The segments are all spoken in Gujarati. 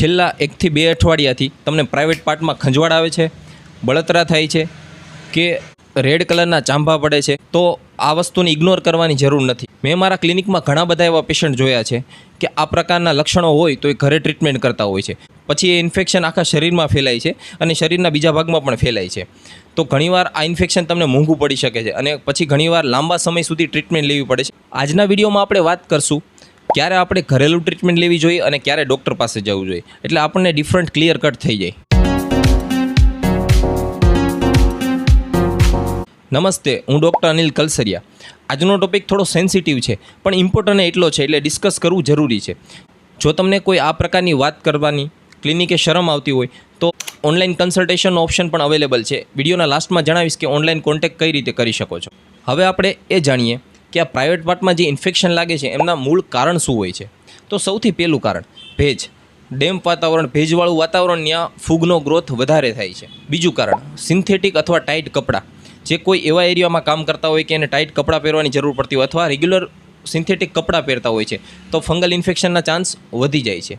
છેલ્લા 1 થી 2 અઠવાડિયાથી તમને પ્રાઇવેટ પાર્ટમાં ખંજવાળ આવે છે, બળતરા થાય છે કે રેડ કલરના ચાંભા પડે છે, તો આ વસ્તુને ઇગ્નોર કરવાની જરૂર નથી. મેં મારા ક્લિનિકમાં ઘણા બધા એવા પેશન્ટ જોયા છે કે આ પ્રકારના લક્ષણો હોય તો એ ઘરે ટ્રીટમેન્ટ કરતા હોય છે, પછી એ ઇન્ફેક્શન આખા શરીરમાં ફેલાય છે અને શરીરના બીજા ભાગમાં પણ ફેલાય છે. તો ઘણીવાર આ ઇન્ફેક્શન તમને મોંઘું પડી શકે છે અને પછી ઘણીવાર લાંબા સમય સુધી ટ્રીટમેન્ટ લેવી પડે છે. આજના વિડીયોમાં આપણે વાત કરશું ક્યારે આપણે ઘરેલું ટ્રીટમેન્ટ લેવી જોઈએ અને ક્યારે ડૉક્ટર પાસે જવું જોઈએ, એટલે આપણને ડિફરન્ટ ક્લિયર કટ થઈ જાય. નમસ્તે, હું ડૉક્ટર અનિલ કલસરિયા. આજનો ટોપિક થોડો સેન્સિટિવ છે પણ ઇમ્પોર્ટન્ટ એટલો છે એટલે ડિસ્કસ કરવું જરૂરી છે. જો તમને કોઈ આ પ્રકારની વાત કરવાની ક્લિનિકે શરમ આવતી હોય તો ઓનલાઈન કન્સલ્ટેશનનો ઓપ્શન પણ અવેલેબલ છે. વિડીયોના લાસ્ટમાં જણાવીશ કે ઓનલાઈન કોન્ટેક્ટ કઈ રીતે કરી શકો છો. હવે આપણે એ જાણીએ કે આ પ્રાઇવેટ પાર્ટમાં જે ઇન્ફેક્શન લાગે છે એમના મૂળ કારણ શું હોય છે. તો સૌથી પહેલું કારણ ભેજ. ડેમ્પ વાતાવરણ, ભેજવાળું વાતાવરણ, ત્યાં ફૂગનો ગ્રોથ વધારે થાય છે. બીજું કારણ સિન્થેટિક અથવા ટાઇટ કપડાં. જે કોઈ એવા એરિયામાં કામ કરતા હોય કે એને ટાઇટ કપડાં પહેરવાની જરૂર પડતી હોય અથવા રેગ્યુલર સિન્થેટિક કપડાં પહેરતા હોય છે તો ફંગલ ઇન્ફેક્શનના ચાન્સ વધી જાય છે.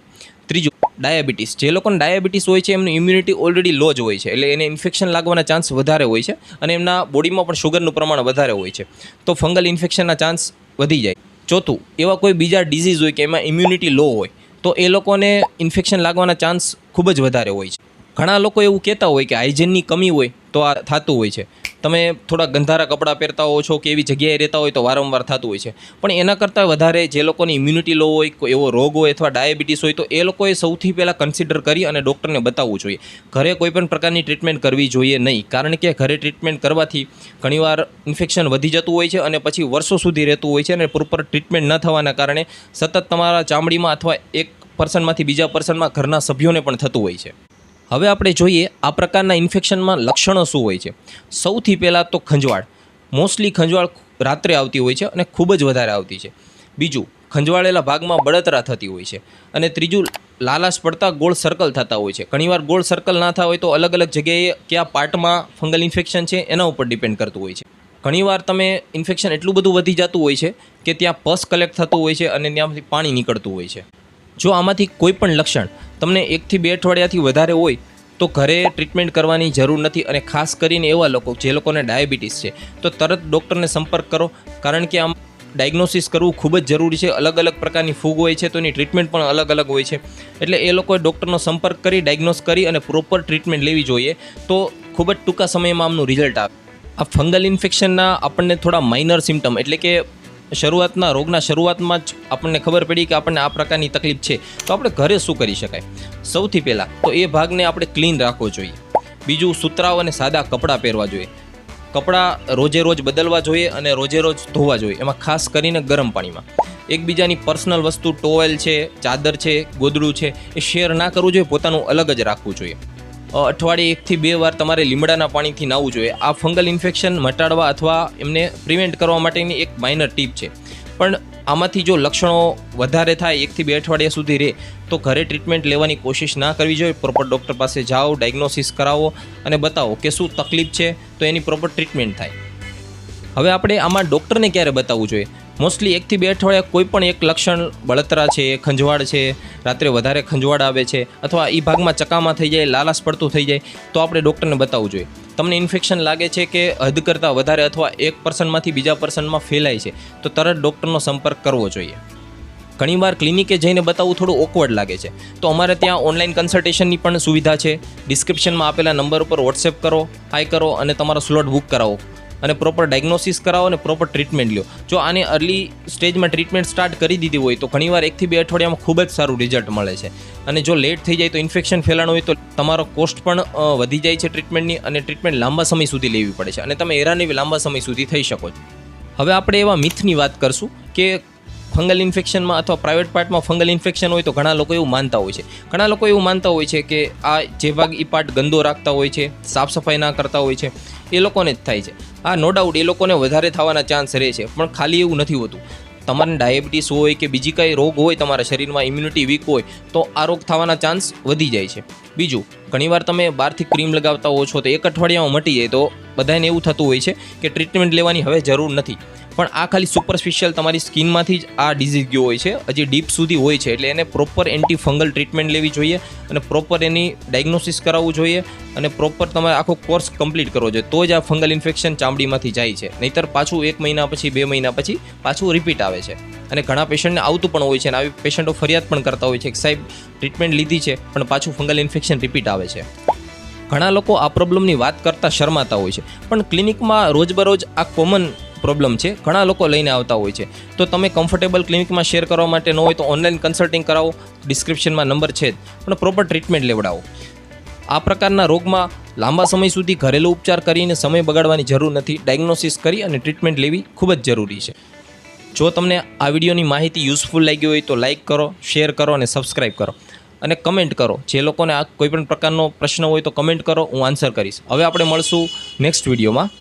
ત્રીજું ડાયાબિટીસ. જે લોકોને ડાયાબિટીસ હોય છે એમનું ઇમ્યુનિટી ઓલરેડી લો જ હોય છે, એટલે એને ઇન્ફેક્શન લાગવાના ચાન્સ વધારે હોય છે અને એમના બોડીમાં પણ શુગરનું પ્રમાણ વધારે હોય છે, તો ફંગલ ઇન્ફેક્શનના ચાન્સ વધી જાય. ચોથું, એવા કોઈ બીજા ડિઝીઝ હોય કે એમાં ઇમ્યુનિટી લો હોય તો એ લોકોને ઇન્ફેક્શન લાગવાના ચાન્સ ખૂબ જ વધારે હોય છે. ઘણા લોકો એવું કહેતા હોય કે હાઇજીનની કમી હોય તો આ થતું હોય છે. તમે થોડા ગંધારા કપડાં પહેરતા હો છો કે એવી જગ્યાએ રહેતા હોય તો વારંવાર થતું હોય છે, પણ એના કરતાં વધારે જે લોકોની ઇમ્યુનિટી લો હોય, કોઈ એવો રોગ હોય અથવા ડાયાબિટીસ હોય તો એ લોકોએ સૌથી પહેલાં કન્સિડર કરી અને ડૉક્ટરને બતાવવું જોઈએ. ઘરે કોઈ પણ પ્રકારની ટ્રીટમેન્ટ કરવી જોઈએ નહીં, કારણ કે ઘરે ટ્રીટમેન્ટ કરવાથી ઘણીવાર ઇન્ફેક્શન વધી જતું હોય છે અને પછી વર્ષો સુધી રહેતું હોય છે અને પ્રોપર ટ્રીટમેન્ટ ન થવાના કારણે સતત તમારા ચામડીમાં અથવા એક પર્સનમાંથી બીજા પર્સનમાં ઘરના સભ્યોને પણ થતું હોય છે. હવે આપણે જોઈએ આ પ્રકારના ઇન્ફેક્શનમાં લક્ષણો શું હોય છે. સૌથી પહેલાં તો ખંજવાળ. મોસ્ટલી ખંજવાળ રાત્રે આવતી હોય છે અને ખૂબ જ વધારે આવતી છે. બીજું, ખંજવાળેલા ભાગમાં બળતરા થતી હોય છે. અને ત્રીજું, લાલાશ પડતા ગોળ સર્કલ થતા હોય છે. ઘણીવાર ગોળ સર્કલ ના થતા હોય તો અલગ અલગ જગ્યાએ કયા પાર્ટમાં ફંગલ ઇન્ફેક્શન છે એના ઉપર ડિપેન્ડ કરતું હોય છે. ઘણીવાર તમે ઇન્ફેક્શન એટલું બધું વધી જતું હોય છે કે ત્યાં પસ કલેક્ટ થતું હોય છે અને ત્યાંથી પાણી નીકળતું હોય છે. જો આમાંથી કોઈ પણ લક્ષણ તમને 1 થી 2 અઠવાડિયાથી વધારે હોય તો ઘરે ટ્રીટમેન્ટ કરવાની જરૂર નથી, અને ખાસ કરીને એવા લોકો જે લોકોને ડાયાબિટીસ છે તો તરત ડૉક્ટરને સંપર્ક કરો, કારણ કે આમ ડાયગ્નોસિસ કરવું ખૂબ જ જરૂરી છે. અલગ અલગ પ્રકારની ફૂગ હોય છે તો એની ટ્રીટમેન્ટ પણ અલગ અલગ હોય છે, એટલે એ લોકોએ ડૉક્ટરનો સંપર્ક કરી ડાયગ્નોસ કરી અને પ્રોપર ટ્રીટમેન્ટ લેવી જોઈએ, તો ખૂબ જ ટૂંકા સમયમાં આમનું રિઝલ્ટ આવે. આ ફંગલ ઇન્ફેક્શનના આપણને થોડા માઇનર સિમ્ટમ, એટલે કે શરૂઆતના રોગના શરૂઆતમાં જ આપણને ખબર પડી કે આપણને આ પ્રકારની તકલીફ છે તો આપણે ઘરે શું કરી શકાય. સૌથી પહેલાં તો એ ભાગને આપણે ક્લીન રાખવો જોઈએ. બીજું, સુતરાઉ અને સાદા કપડાં પહેરવા જોઈએ. કપડાં રોજે રોજ બદલવા જોઈએ અને રોજે રોજ ધોવા જોઈએ, એમાં ખાસ કરીને ગરમ પાણીમાં. એકબીજાની પર્સનલ વસ્તુ, ટોવેલ છે, ચાદર છે, ગોદડું છે, એ શેર ના કરવું જોઈએ, પોતાનું અલગ જ રાખવું જોઈએ. અઠવાડિયે 1 થી 2 વાર તમારે લીમડાના પાણીથી નાહવું જોઈએ. આ ફંગલ ઇન્ફેક્શન મટાડવા અથવા એમને પ્રિવેન્ટ કરવા માટેની એક માઇનર ટીપ છે, પણ આમાંથી જો લક્ષણો વધારે થાય 1 થી 2 અઠવાડિયા સુધી રહે તો ઘરે ટ્રીટમેન્ટ લેવાની કોશિશ ના કરવી જોઈએ. પ્રોપર ડૉક્ટર પાસે જાઓ, ડાયગ્નોસિસ કરાવો અને બતાવો કે શું તકલીફ છે તો એની પ્રોપર ટ્રીટમેન્ટ થાય. હવે આપણે આમાં ડૉક્ટરને ક્યારે બતાવવું જોઈએ. મોસ્ટલી 1 થી 2 અઠવાડિયા કોઈ પણ એક લક્ષણ, બળતરા છે, ખંજવાળ છે, રાત્રે વધારે ખંજવાળ આવે છે અથવા એ ભાગમાં ચકામાં થઈ જાય, લાલાશ પડતું થઈ જાય તો આપણે ડૉક્ટરને બતાવવું જોઈએ. તમને ઇન્ફેક્શન લાગે છે કે હદ કરતાં વધારે અથવા એક પર્સનમાંથી બીજા પર્સનમાં ફેલાય છે તો તરત ડૉક્ટરનો સંપર્ક કરવો જોઈએ. ઘણીવાર ક્લિનિકે જઈને બતાવવું થોડું ઓકવર્ડ લાગે છે, તો અમારે ત્યાં ઓનલાઈન કન્સલ્ટેશનની પણ સુવિધા છે. ડિસ્ક્રિપ્શનમાં આપેલા નંબર ઉપર વોટ્સએપ કરો, હાઈ કરો અને તમારો સ્લોટ બુક કરાવો અને પ્રોપર ડાયગ્નોસિસ કરાવો અને પ્રોપર ટ્રીટમેન્ટ લો. જો આને અર્લી સ્ટેજમાં ટ્રીટમેન્ટ સ્ટાર્ટ કરી દીધી હોય તો ઘણીવાર 1 થી 2 અઠવાડિયામાં ખૂબ જ સારું રિઝલ્ટ મળે છે, અને જો લેટ થઈ જાય તો ઇન્ફેક્શન ફેલાણું હોય તો તમારો કોસ્ટ પણ વધી જાય છે ટ્રીટમેન્ટની, અને ટ્રીટમેન્ટ લાંબા સમય સુધી લેવી પડે છે અને તમે હેરાન લાંબા સમય સુધી થઈ શકો છો. હવે આપણે એવા મિથની વાત કરશું કે ફંગલ ઇન્ફેક્શનમાં અથવા પ્રાઇવેટ પાર્ટમાં ફંગલ ઇન્ફેક્શન હોય તો ઘણા લોકો એવું માનતા હોય છે. ઘણા લોકો એવું માનતા હોય છે કે આ જે ભાગ એ પાર્ટ ગંદો રાખતા હોય છે, સાફ સફાઈ ના કરતા હોય છે, એ લોકોને જ થાય છે. હા, નો ડાઉટ એ લોકોને વધારે થવાના ચાન્સ રહે છે, પણ ખાલી એવું નથી હોતું. તમારે ડાયાબિટીસ હોય કે બીજી કંઈ રોગ હોય, તમારા શરીરમાં ઇમ્યુનિટી વીક હોય તો આ રોગ થવાના ચાન્સ વધી જાય છે. બીજું, ઘણીવાર તમે બહારથી ક્રીમ લગાવતા હો છો તો 1 અઠવાડિયામાં મટી જાય તો બધાને એવું થતું હોય છે કે ટ્રીટમેન્ટ લેવાની હવે જરૂર નથી, પણ આ ખાલી સુપરફિશિયલ તમારી સ્કિનમાંથી જ આ ડિઝીઝ ગયો હોય છે, હજી ડીપ સુધી હોય છે, એટલે એને પ્રોપર એન્ટી ફંગલ ટ્રીટમેન્ટ લેવી જોઈએ અને પ્રોપર એની ડાયગ્નોસિસ કરાવવું જોઈએ અને પ્રોપર તમારે આખો કોર્સ કમ્પ્લીટ કરવો જોઈએ, તો જ આ ફંગલ ઇન્ફેક્શન ચામડીમાંથી જાય છે. નહીંતર પાછું 1 મહિના પછી 2 મહિના પછી પાછું રિપીટ આવે છે. અને ઘણા પેશન્ટને આવતું પણ હોય છે અને આવી પેશન્ટો ફરિયાદ પણ કરતા હોય છે કે સાહેબ ટ્રીટમેન્ટ લીધી છે પણ પાછું ફંગલ ઇન્ફેક્શન રિપીટ આવે છે. ઘણા લોકો આ પ્રોબ્લેમની વાત કરતાં શરમાતા હોય છે, પણ ક્લિનિકમાં રોજબરોજ આ કોમન પ્રોબ્લેમ છે, ઘણા લોકો લઈને આવતા હોય છે. તો તમે કમ્ફર્ટેબલ ક્લિનિકમાં શેર કરવા માટે ન હોય તો ઓનલાઈન કન્સલ્ટિંગ કરાવો, ડિસ્ક્રિપ્શનમાં નંબર છે જ, પણ પ્રોપર ટ્રીટમેન્ટ લેવડાવો. આ પ્રકારના રોગમાં લાંબા સમય સુધી ઘરેલું ઉપચાર કરીને સમય બગાડવાની જરૂર નથી. ડાયગ્નોસિસ કરી અને ટ્રીટમેન્ટ લેવી ખૂબ જ જરૂરી છે. જો તમને આ વિડીયોની માહિતી યુઝફુલ લાગી હોય તો લાઇક કરો, શેર કરો અને સબસ્ક્રાઈબ કરો અને કમેન્ટ કરો. જે લોકોને આ કોઈપણ પ્રકારનો પ્રશ્ન હોય તો કમેન્ટ કરો, હું આન્સર કરીશ. હવે આપણે મળશું નેક્સ્ટ વિડીયોમાં.